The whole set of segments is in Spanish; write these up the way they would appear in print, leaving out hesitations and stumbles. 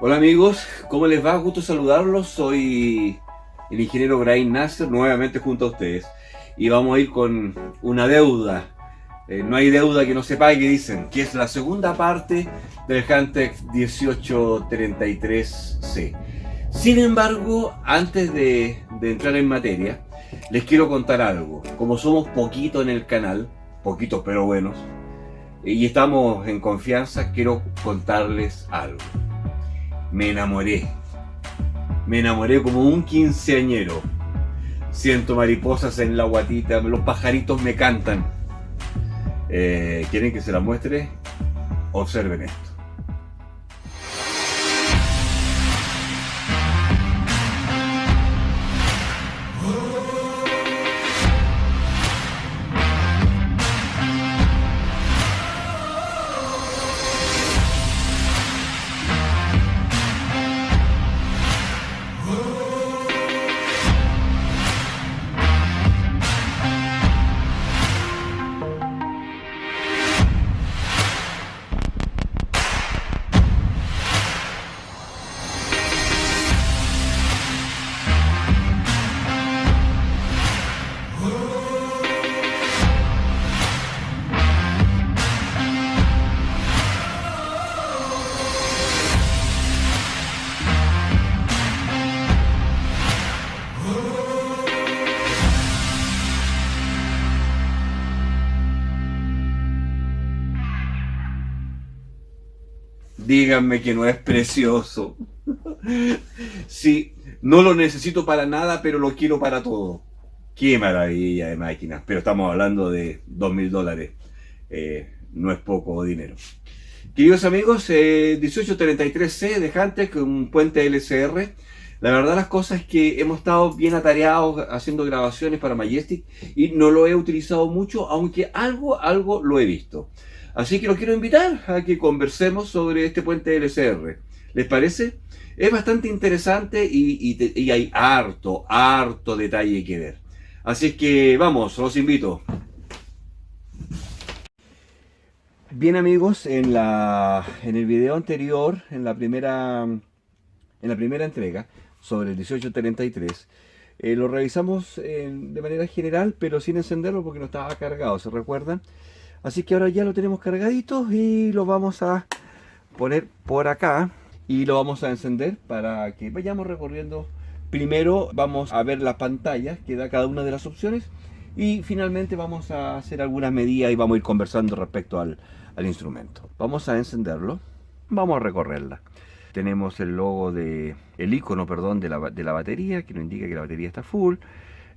Hola amigos, ¿cómo les va? Gusto saludarlos. Soy el ingeniero Brahim Nasser, nuevamente junto a ustedes. Y vamos a ir con una deuda. No hay deuda que no se pague, dicen, que es la segunda parte del Hantex 1833C. Sin embargo, antes de entrar en materia, les quiero contar algo. Como somos poquitos en el canal, poquitos pero buenos, y estamos en confianza, quiero contarles algo. Me enamoré. Me enamoré como un quinceañero. Siento mariposas en la guatita, los pajaritos me cantan. ¿Quieren que se la muestre? Observen esto. Díganme que no es precioso. Sí, no lo necesito para nada, pero lo quiero para todo. Qué maravilla de máquinas. Pero estamos hablando de $2000. No es poco dinero. Queridos amigos, 1833C de Hantex, un puente LCR. La verdad las cosas es que hemos estado bien atareados haciendo grabaciones para Majestic y no lo he utilizado mucho, aunque algo lo he visto. Así que los quiero invitar a que conversemos sobre este puente LCR. ¿Les parece? Es bastante interesante y hay harto detalle que ver. Así es que vamos, los invito. Bien amigos, en el video anterior, en la primera entrega sobre el 1833, lo revisamos de manera general, pero sin encenderlo porque no estaba cargado, ¿se recuerdan? Así que ahora ya lo tenemos cargadito y lo vamos a poner por acá y lo vamos a encender para que vayamos recorriendo. Primero vamos a ver las pantallas que da cada una de las opciones y finalmente vamos a hacer algunas medidas y vamos a ir conversando respecto al instrumento. Vamos a encenderlo, vamos a recorrerla. Tenemos el logo el icono, perdón, de la batería, que nos indica que la batería está full.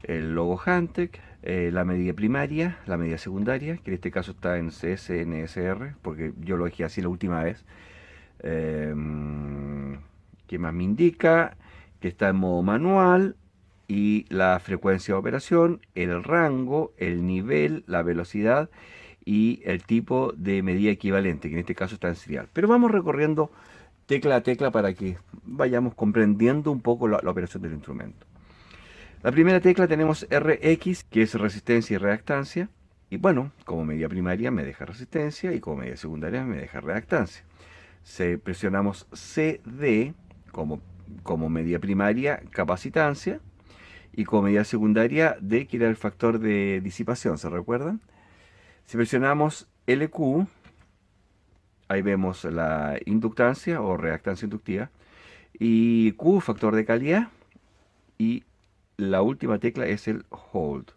El logo Hantex, la medida primaria, la medida secundaria, que en este caso está en CS-NSR, porque yo lo dejé así la última vez. ¿Qué más me indica? Que está en modo manual y la frecuencia de operación, el rango, el nivel, la velocidad y el tipo de medida equivalente, que en este caso está en serial. Pero vamos recorriendo tecla a tecla para que vayamos comprendiendo un poco la operación del instrumento. La primera tecla tenemos RX, que es resistencia y reactancia. Y bueno, como medida primaria me deja resistencia y como medida secundaria me deja reactancia. Presionamos CD como medida primaria capacitancia y como medida secundaria D, que era el factor de disipación, ¿se recuerdan? Si presionamos LQ, ahí vemos la inductancia o reactancia inductiva, y Q, factor de calidad, y la última tecla es el Hold,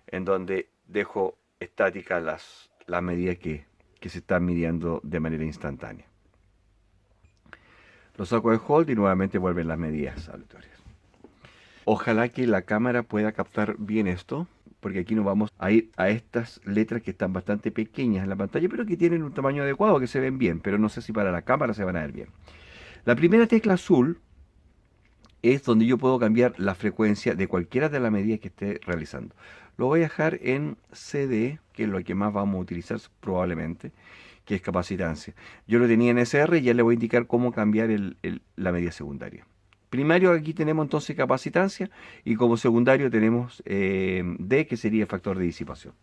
en donde dejo estáticas las medidas que se están midiendo de manera instantánea. Lo saco de Hold y nuevamente vuelven las medidas aleatorias. Ojalá que la cámara pueda captar bien esto, porque aquí nos vamos a ir a estas letras que están bastante pequeñas en la pantalla, pero que tienen un tamaño adecuado, que se ven bien, pero no sé si para la cámara se van a ver bien. La primera tecla azul es donde yo puedo cambiar la frecuencia de cualquiera de las medidas que esté realizando. Lo voy a dejar en CD, que es lo que más vamos a utilizar probablemente, que es capacitancia. Yo lo tenía en SR y ya le voy a indicar cómo cambiar la medida secundaria. Primario aquí tenemos entonces capacitancia y como secundario tenemos D, que sería el factor de disipación.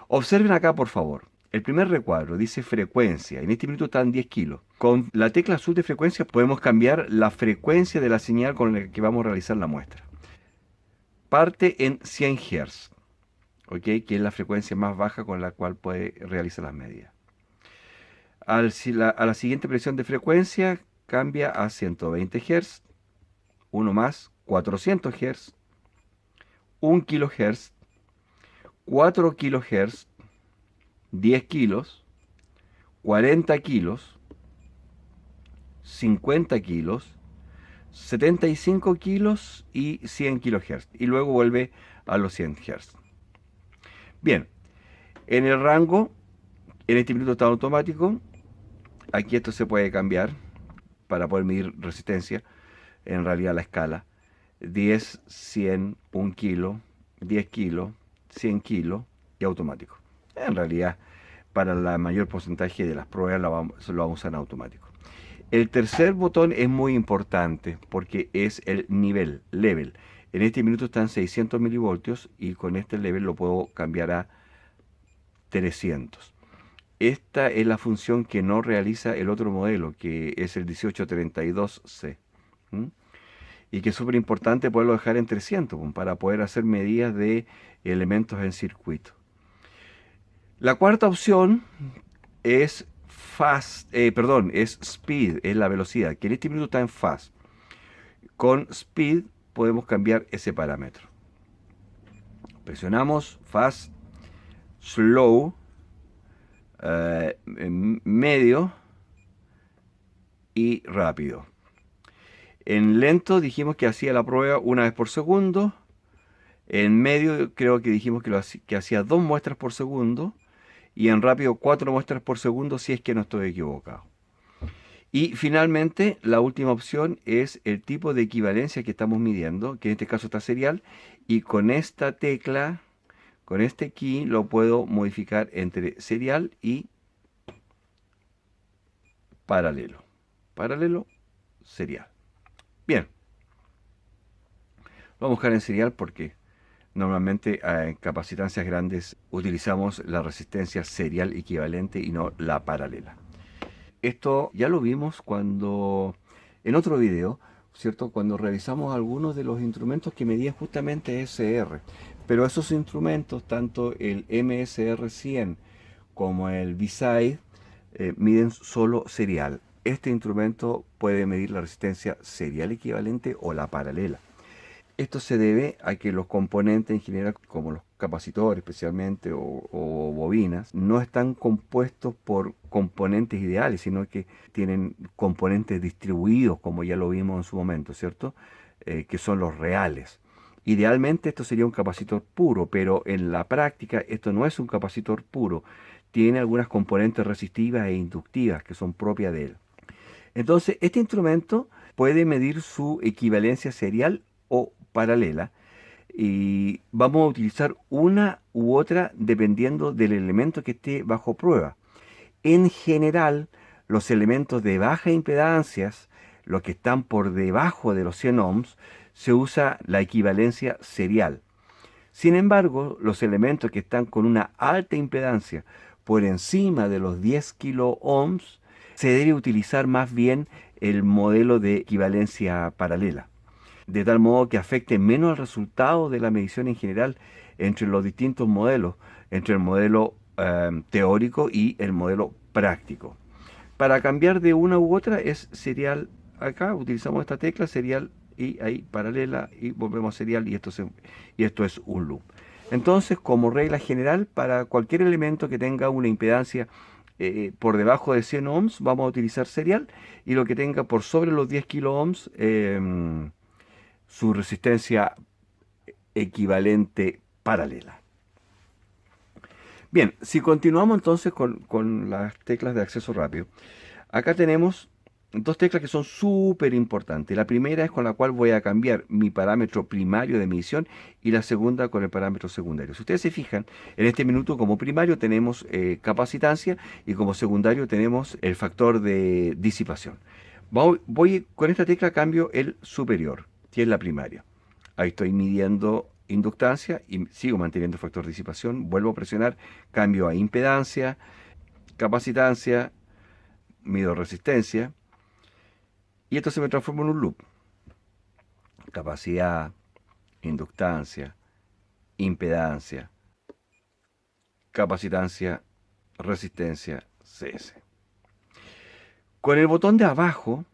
Observen acá por favor, El primer recuadro dice frecuencia. En este minuto están 10 kilos. Con la tecla azul de frecuencia podemos cambiar la frecuencia de la señal con la que vamos a realizar la muestra. Parte en 100 Hz, ¿ok? Que es la frecuencia más baja con la cual puede realizar las medidas. A la siguiente presión de frecuencia cambia a 120 Hz, uno más, 400 Hz, 1 kHz, 4 kHz, 10 kilos, 40 kilos, 50 kilos, 75 kilos y 100 kHz. Y luego vuelve a los 100 Hz. Bien, en el rango, en este minuto está automático. Aquí esto se puede cambiar para poder medir resistencia. En realidad la escala. 10, 100, 1 kilo, 10 kilos, 100 kilos y automático. En realidad, para la mayor porcentaje de las pruebas lo vamos a usar en automático. El tercer botón es muy importante porque es el nivel, level. En este minuto están 600 milivoltios y con este level lo puedo cambiar a 300. Esta es la función que no realiza el otro modelo, que es el 1832C. ¿Mm? Y que es súper importante poderlo dejar en 300 para poder hacer medidas de elementos en circuito. La cuarta opción es es speed, es la velocidad, que en este minuto está en fast. Con speed podemos cambiar ese parámetro. Presionamos fast, slow, medio y rápido. En lento dijimos que hacía la prueba una vez por segundo. En medio creo que dijimos que hacía 2 muestras por segundo. Y en rápido 4 muestras por segundo si es que no estoy equivocado. Y finalmente la última opción es el tipo de equivalencia que estamos midiendo, que en este caso está serial. Y con esta tecla, con este key, lo puedo modificar entre serial y paralelo. Paralelo, serial. Bien, lo vamos a dejar en serial porque normalmente en capacitancias grandes utilizamos la resistencia serial equivalente y no la paralela. Esto ya lo vimos cuando, en otro video, ¿cierto? Cuando revisamos algunos de los instrumentos que medían justamente SR. Pero esos instrumentos, tanto el MSR100 como el V-Side, miden solo serial. Este instrumento puede medir la resistencia serial equivalente o la paralela. Esto se debe a que los componentes en general, como los capacitores especialmente o bobinas, no están compuestos por componentes ideales, sino que tienen componentes distribuidos, como ya lo vimos en su momento, ¿cierto? Que son los reales. Idealmente esto sería un capacitor puro, pero en la práctica esto no es un capacitor puro. Tiene algunas componentes resistivas e inductivas que son propias de él. Entonces, este instrumento puede medir su equivalencia serial o paralela y vamos a utilizar una u otra dependiendo del elemento que esté bajo prueba. En general, los elementos de baja impedancias, los que están por debajo de los 100 ohms, se usa la equivalencia serial. Sin embargo, los elementos que están con una alta impedancia por encima de los 10 kilo ohms, se debe utilizar más bien el modelo de equivalencia paralela, de tal modo que afecte menos el resultado de la medición en general entre los distintos modelos, entre el modelo teórico y el modelo práctico. Para cambiar de una u otra es serial. Acá utilizamos esta tecla serial y ahí paralela y volvemos a serial y esto es un loop. Entonces, como regla general, para cualquier elemento que tenga una impedancia por debajo de 100 ohms, vamos a utilizar serial, y lo que tenga por sobre los 10 kilo ohms, su resistencia equivalente paralela. Bien, si continuamos entonces con las teclas de acceso rápido, acá tenemos dos teclas que son súper importantes. La primera es con la cual voy a cambiar mi parámetro primario de medición y la segunda con el parámetro secundario. Si ustedes se fijan, en este minuto como primario tenemos capacitancia y como secundario tenemos el factor de disipación. Voy con esta tecla cambio el superior, que es la primaria. Ahí estoy midiendo inductancia y sigo manteniendo el factor de disipación. Vuelvo a presionar, cambio a impedancia, capacitancia, mido resistencia, y esto se me transforma en un loop. Capacidad, inductancia, impedancia, capacitancia, resistencia, CS. Con el botón de abajo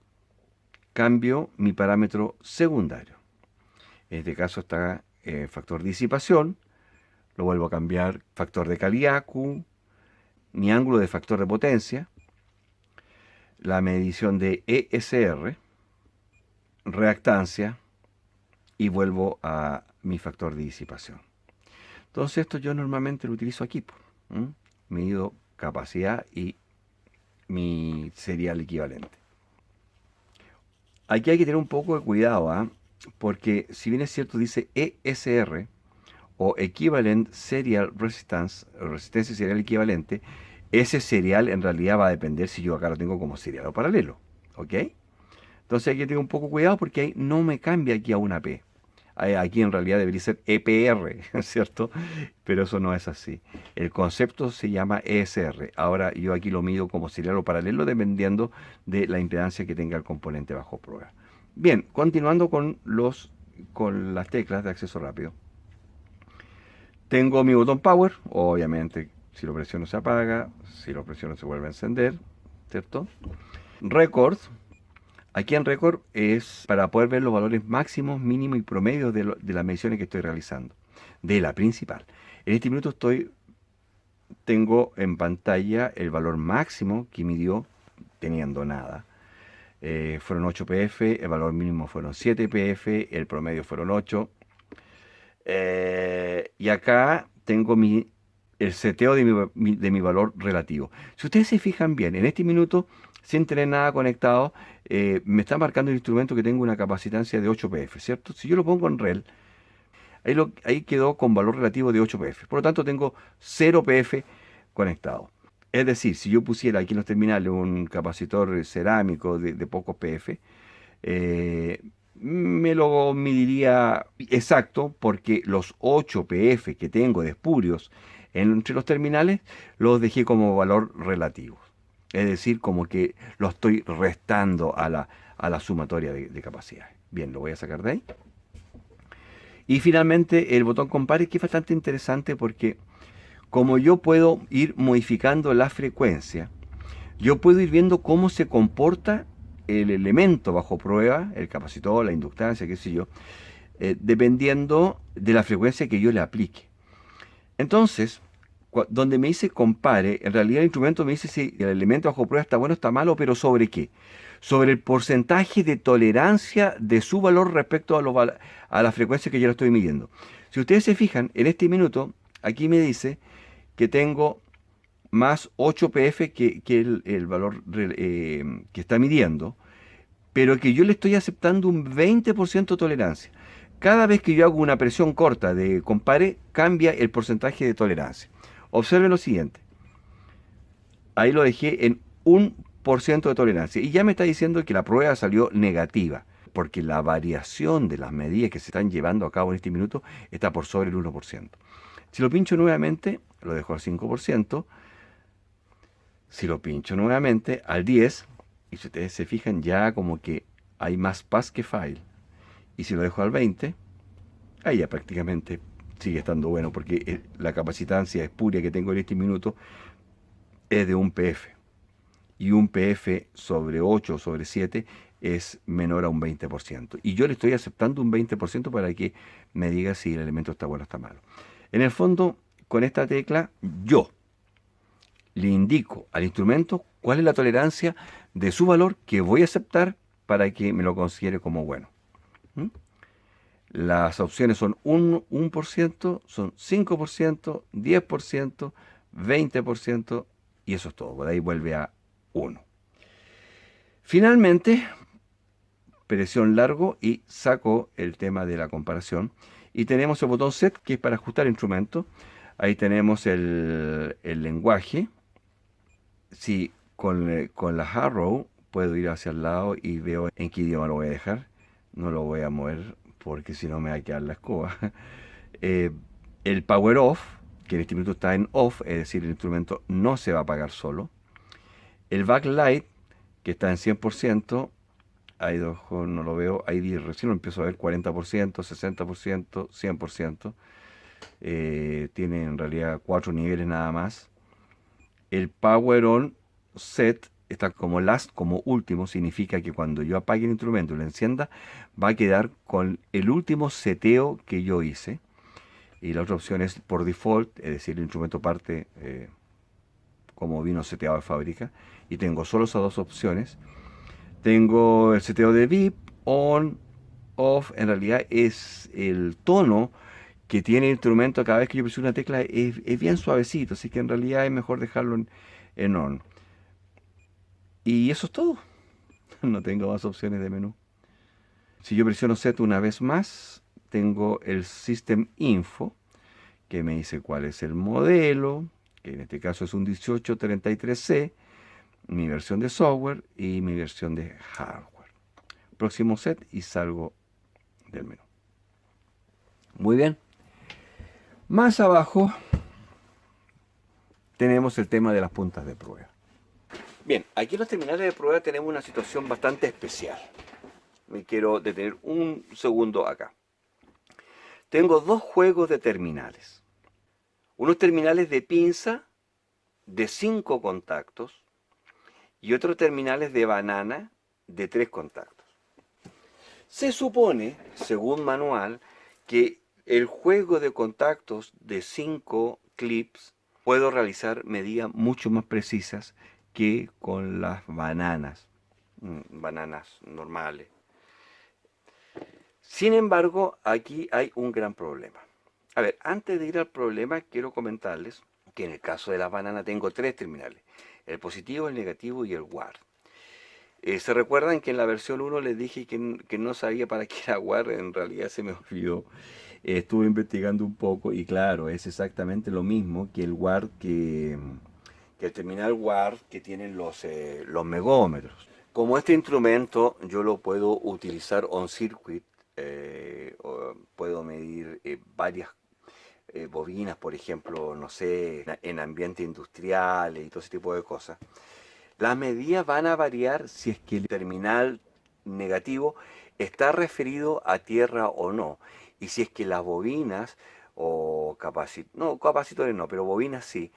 cambio mi parámetro secundario. En este caso está factor de disipación, lo vuelvo a cambiar factor de calidad Q, mi ángulo de factor de potencia, la medición de ESR, reactancia y vuelvo a mi factor de disipación. Entonces esto yo normalmente lo utilizo aquí. Mido capacidad y mi serial equivalente. Aquí hay que tener un poco de cuidado, porque si bien es cierto dice ESR o Equivalent Serial Resistance, resistencia serial equivalente, ese serial en realidad va a depender si yo acá lo tengo como serial o paralelo. ¿Ok? Entonces hay que tener un poco de cuidado porque ahí no me cambia aquí a una P. Aquí en realidad debería ser EPR, ¿cierto? Pero eso no es así. El concepto se llama ESR. Ahora yo aquí lo mido como serial o paralelo dependiendo de la impedancia que tenga el componente bajo prueba. Bien, continuando con las teclas de acceso rápido. Tengo mi botón Power, obviamente si lo presiono se apaga, si lo presiono se vuelve a encender, ¿cierto? Record. Aquí en Record es para poder ver los valores máximos, mínimos y promedios de las mediciones que estoy realizando, de la principal. En este minuto tengo en pantalla el valor máximo que midió teniendo nada. Fueron 8 pf, el valor mínimo fueron 7 pf, el promedio fueron 8. Y acá tengo el seteo de mi valor relativo. Si ustedes se fijan bien, en este minuto, sin tener nada conectado, me está marcando el instrumento que tengo una capacitancia de 8 pf, ¿cierto? Si yo lo pongo en rel, ahí quedó con valor relativo de 8 pf. Por lo tanto, tengo 0 pf conectado. Es decir, si yo pusiera aquí en los terminales un capacitor cerámico de pocos pf, me lo mediría exacto porque los 8 pf que tengo de espurios entre los terminales los dejé como valor relativo. Es decir, como que lo estoy restando a la sumatoria de capacidades. Bien, lo voy a sacar de ahí. Y finalmente el botón compare, que es bastante interesante porque como yo puedo ir modificando la frecuencia, yo puedo ir viendo cómo se comporta el elemento bajo prueba, el capacitor, la inductancia, qué sé yo, dependiendo de la frecuencia que yo le aplique. Entonces, donde me dice compare, en realidad el instrumento me dice si el elemento bajo prueba está bueno o está malo, pero ¿sobre qué? Sobre el porcentaje de tolerancia de su valor respecto a la frecuencia que yo le estoy midiendo. Si ustedes se fijan, en este minuto, aquí me dice que tengo más 8 pf que el valor que está midiendo, pero que yo le estoy aceptando un 20% de tolerancia. Cada vez que yo hago una presión corta de compare, cambia el porcentaje de tolerancia. Observen lo siguiente. Ahí lo dejé en 1% de tolerancia. Y ya me está diciendo que la prueba salió negativa, porque la variación de las medidas que se están llevando a cabo en este minuto está por sobre el 1%. Si lo pincho nuevamente, lo dejo al 5%. Si lo pincho nuevamente al 10%, y si ustedes se fijan ya como que hay más pass que fail. Y si lo dejo al 20%, ahí ya prácticamente sigue estando bueno, porque la capacitancia espuria que tengo en este minuto es de 1 pf. Y 1 pf sobre 8 o sobre 7 es menor a un 20%. Y yo le estoy aceptando un 20% para que me diga si el elemento está bueno o está malo. En el fondo, con esta tecla, yo le indico al instrumento cuál es la tolerancia de su valor que voy a aceptar para que me lo considere como bueno. Las opciones son 1%, son 5%, 10%, 20% y eso es todo. De ahí vuelve a 1. Finalmente, presión largo y saco el tema de la comparación. Y tenemos el botón Set, que es para ajustar el instrumento. Ahí tenemos el lenguaje. Si con la arrow puedo ir hacia el lado y veo en qué idioma lo voy a dejar. No lo voy a mover porque si no me va a quedar la escoba. El power off, que en este minuto está en off, es decir, el instrumento no se va a apagar solo. El backlight, que está en 100%, ahí debajo no lo veo, ahí recién lo empiezo a ver, 40%, 60%, 100%. Tiene en realidad 4 niveles nada más. El Power On Set está como last, como último, significa que cuando yo apague el instrumento y lo encienda, va a quedar con el último seteo que yo hice. Y la otra opción es por default, es decir, el instrumento parte como vino seteado de fábrica. Y tengo solo esas dos opciones. Tengo el seteo de VIP, on, off, en realidad es el tono que tiene el instrumento cada vez que yo presiono una tecla, es bien suavecito, así que en realidad es mejor dejarlo en on. Y eso es todo, no tengo más opciones de menú. Si yo presiono set una vez más, tengo el System Info, que me dice cuál es el modelo, que en este caso es un 1833C, mi versión de software y mi versión de hardware. Próximo set y salgo del menú. Muy bien. Más abajo tenemos el tema de las puntas de prueba. Bien, aquí en los terminales de prueba tenemos una situación bastante especial. Me quiero detener un segundo acá. Tengo dos juegos de terminales. Unos terminales de pinza de 5 contactos y otros terminales de banana de 3 contactos. Se supone, según manual, que el juego de contactos de 5 clips puedo realizar medidas mucho más precisas que con las bananas normales. Sin embargo, aquí hay un gran problema. A ver, antes de ir al problema, quiero comentarles que en el caso de las bananas tengo 3 terminales: el positivo, el negativo y el WAR. ¿Se recuerdan que en la versión 1 les dije que no sabía para qué era WAR? En realidad se me olvidó. Estuve investigando un poco y claro, es exactamente lo mismo que el WAR que el terminal WAR que tienen los megómetros. Como este instrumento yo lo puedo utilizar on circuit, puedo medir varias bobinas, por ejemplo, no sé, en ambientes industriales y todo ese tipo de cosas. Las medidas van a variar si es que el terminal negativo está referido a tierra o no. Y si es que las bobinas o capacitores no, pero bobinas sí,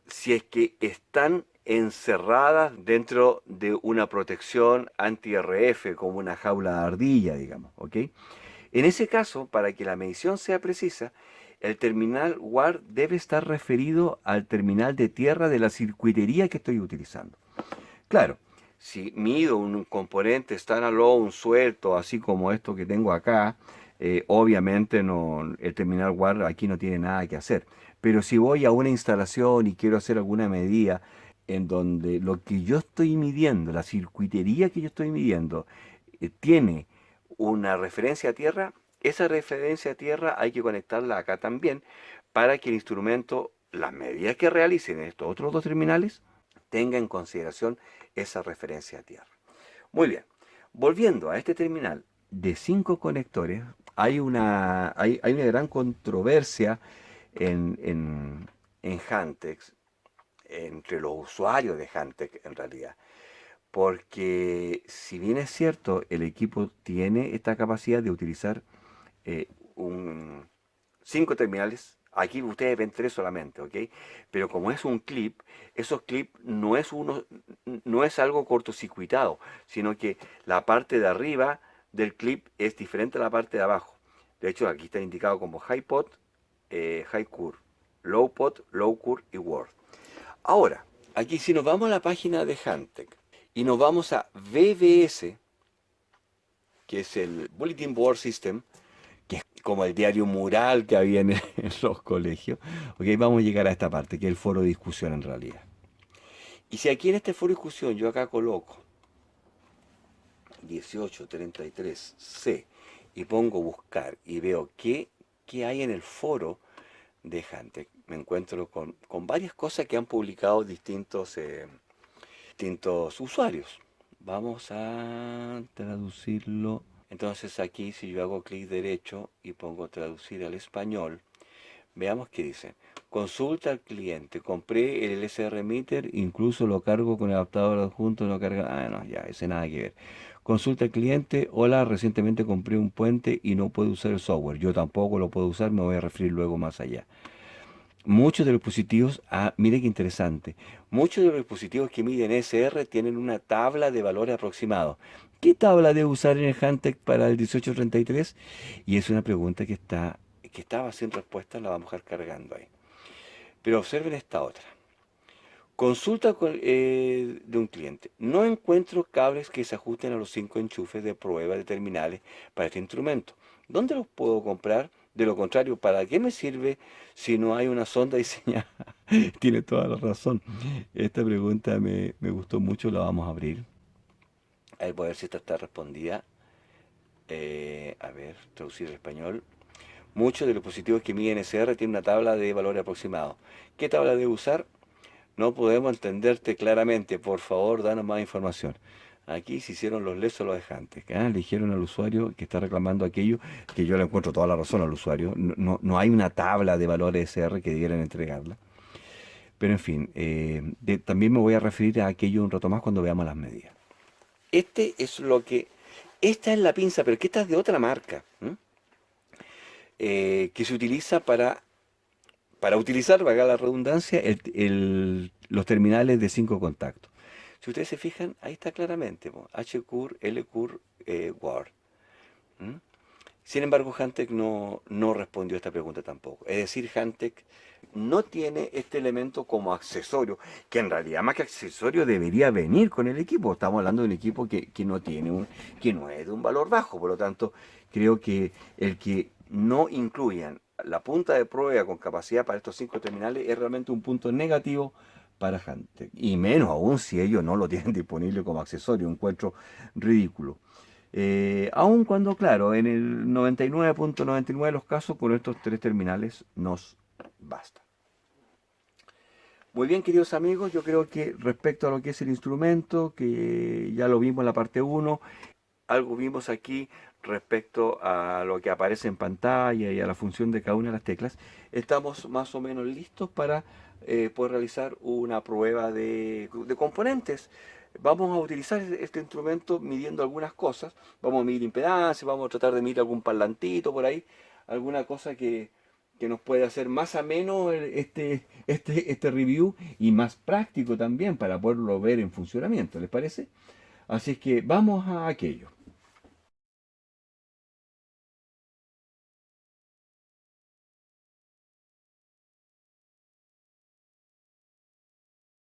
si es que están encerradas dentro de una protección anti-RF, como una jaula de ardilla, digamos, ¿ok? En ese caso, para que la medición sea precisa, el terminal WAR debe estar referido al terminal de tierra de la circuitería que estoy utilizando. Claro, si mido un componente standalone suelto, así como esto que tengo acá, obviamente no, el terminal WAR aquí no tiene nada que hacer. Pero si voy a una instalación y quiero hacer alguna medida en donde lo que yo estoy midiendo, la circuitería que yo estoy midiendo, tiene una referencia a tierra, esa referencia a tierra hay que conectarla acá también para que el instrumento, las medidas que realicen en estos otros dos terminales, tenga en consideración esa referencia a tierra. Muy bien, volviendo a este terminal de 5 conectores, hay una gran controversia en Hantex, entre los usuarios de Hantex en realidad. Porque si bien es cierto, el equipo tiene esta capacidad de utilizar eh, un, 5 terminales. Aquí ustedes ven 3 solamente, ¿ok? Pero como es un clip, esos clips no es algo cortocircuitado, sino que la parte de arriba del clip es diferente a la parte de abajo. De hecho, aquí está indicado como high pot, high curve, low pot, low curve y word. Ahora, aquí si nos vamos a la página de Hantec y nos vamos a VBS, que es el Bulletin Board System, que es como el diario mural que había en los colegios. Ok, vamos a llegar a esta parte, que es el foro de discusión en realidad. Y si aquí en este foro de discusión yo acá coloco 1833C y pongo buscar y veo qué hay en el foro de Hantec, me encuentro con varias cosas que han publicado distintos usuarios. Vamos a traducirlo. Entonces aquí si yo hago clic derecho y pongo traducir al español, Veamos qué dicen. Consulta al cliente. Compré el LSR Meter, incluso lo cargo con el adaptador adjunto, no carga. Ah, no, ya, ese nada que ver. Consulta al cliente. Hola, recientemente compré un puente y no puedo usar el software. Yo tampoco lo puedo usar, me voy a referir luego más allá. Muchos de los dispositivos, mire qué interesante, muchos de los dispositivos que miden SR tienen una tabla de valores aproximados. ¿Qué tabla debo usar en el Handtech para el 1833? Y es una pregunta que estaba sin respuesta, la vamos a dejar cargando ahí. Pero observen esta otra. Consulta de un cliente. No encuentro cables que se ajusten a los 5 enchufes de prueba de terminales para este instrumento. ¿Dónde los puedo comprar? De lo contrario, ¿para qué me sirve si no hay una sonda diseñada? Tiene toda la razón. Esta pregunta me gustó mucho, la vamos a abrir. A ver si esta está respondida. A ver, traducir al español. Muchos de los dispositivos que miden SR tienen una tabla de valores aproximados. ¿Qué tabla debo usar? No podemos entenderte claramente. Por favor, danos más información. Aquí se hicieron los lesos los dejantes. Le dijeron al usuario que está reclamando aquello, que yo le encuentro toda la razón al usuario. No hay una tabla de valores SR que debieran entregarla. Pero en fin, también me voy a referir a aquello un rato más cuando veamos las medidas. Esta es la pinza, pero que esta es de otra marca. Que se utiliza para utilizar, valga la redundancia, los terminales de 5 contactos. Si ustedes se fijan, ahí está claramente, HCUR, LCUR, WAR. ¿Mm? Sin embargo, Hantec no respondió a esta pregunta tampoco. Es decir, Hantec no tiene este elemento como accesorio, que en realidad más que accesorio debería venir con el equipo. Estamos hablando de un equipo que no tiene que no es de un valor bajo, por lo tanto, creo que el que no incluyan la punta de prueba con capacidad para estos 5 terminales es realmente un punto negativo para Hantec. Y menos aún si ellos no lo tienen disponible como accesorio, un encuentro ridículo. Aun cuando, claro, en el 99.99 de los casos con estos 3 terminales nos basta. Muy bien, queridos amigos, yo creo que respecto a lo que es el instrumento, que ya lo vimos en la parte 1, algo vimos aquí respecto a lo que aparece en pantalla y a la función de cada una de las teclas, estamos más o menos listos para poder realizar una prueba de componentes. Vamos a utilizar este instrumento midiendo algunas cosas. Vamos a medir impedancia, vamos a tratar de medir algún parlantito por ahí, alguna cosa que nos puede hacer más ameno este review y más práctico también para poderlo ver en funcionamiento. ¿Les parece? Así es que vamos a aquello.